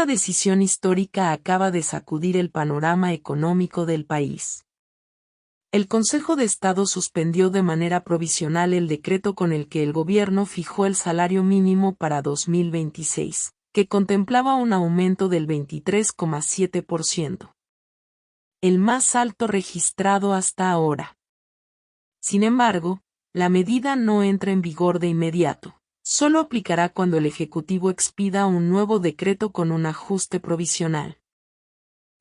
Esta decisión histórica acaba de sacudir el panorama económico del país. El Consejo de Estado suspendió de manera provisional el decreto con el que el gobierno fijó el salario mínimo para 2026, que contemplaba un aumento del 23,7%. El más alto registrado hasta ahora. Sin embargo, la medida no entra en vigor de inmediato. Solo aplicará cuando el Ejecutivo expida un nuevo decreto con un ajuste provisional.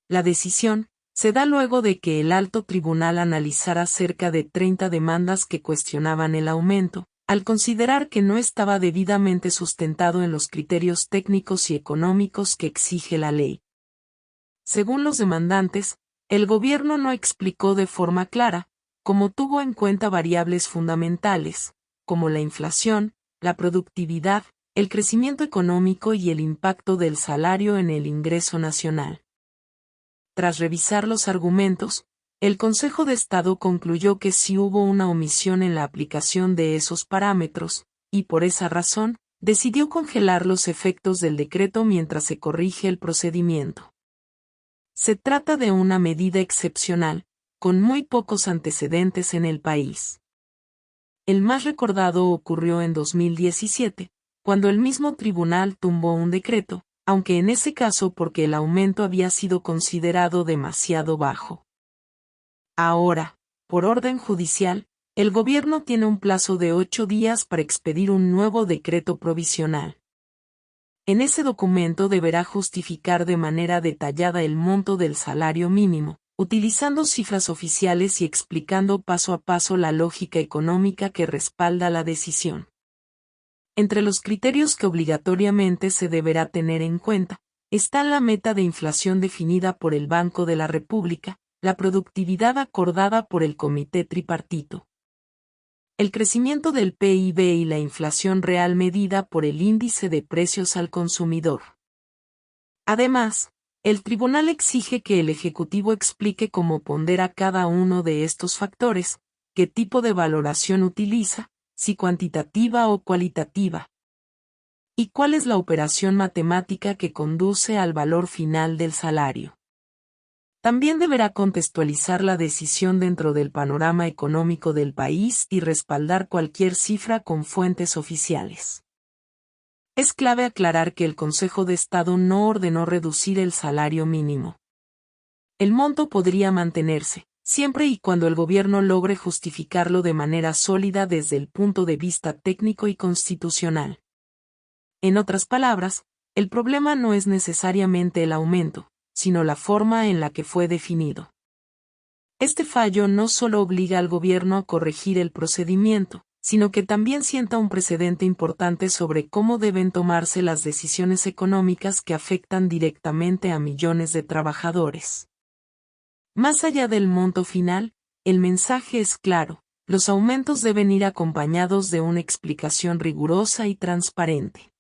La decisión se da luego de que el Alto Tribunal analizara cerca de 30 demandas que cuestionaban el aumento, al considerar que no estaba debidamente sustentado en los criterios técnicos y económicos que exige la ley. Según los demandantes, el gobierno no explicó de forma clara cómo tuvo en cuenta variables fundamentales, como la inflación, la productividad, el crecimiento económico y el impacto del salario en el ingreso nacional. Tras revisar los argumentos, el Consejo de Estado concluyó que sí hubo una omisión en la aplicación de esos parámetros, y por esa razón, decidió congelar los efectos del decreto mientras se corrige el procedimiento. Se trata de una medida excepcional, con muy pocos antecedentes en el país. El más recordado ocurrió en 2017, cuando el mismo tribunal tumbó un decreto, aunque en ese caso porque el aumento había sido considerado demasiado bajo. Ahora, por orden judicial, el gobierno tiene un plazo de 8 días para expedir un nuevo decreto provisional. En ese documento deberá justificar de manera detallada el monto del salario mínimo, utilizando cifras oficiales y explicando paso a paso la lógica económica que respalda la decisión. Entre los criterios que obligatoriamente se deberá tener en cuenta, está la meta de inflación definida por el Banco de la República, la productividad acordada por el Comité Tripartito, el crecimiento del PIB y la inflación real medida por el Índice de Precios al Consumidor. Además, el tribunal exige que el Ejecutivo explique cómo pondera cada uno de estos factores, qué tipo de valoración utiliza, si cuantitativa o cualitativa, y cuál es la operación matemática que conduce al valor final del salario. También deberá contextualizar la decisión dentro del panorama económico del país y respaldar cualquier cifra con fuentes oficiales. Es clave aclarar que el Consejo de Estado no ordenó reducir el salario mínimo. El monto podría mantenerse, siempre y cuando el gobierno logre justificarlo de manera sólida desde el punto de vista técnico y constitucional. En otras palabras, el problema no es necesariamente el aumento, sino la forma en la que fue definido. Este fallo no solo obliga al gobierno a corregir el procedimiento, sino que también sienta un precedente importante sobre cómo deben tomarse las decisiones económicas que afectan directamente a millones de trabajadores. Más allá del monto final, el mensaje es claro: los aumentos deben ir acompañados de una explicación rigurosa y transparente.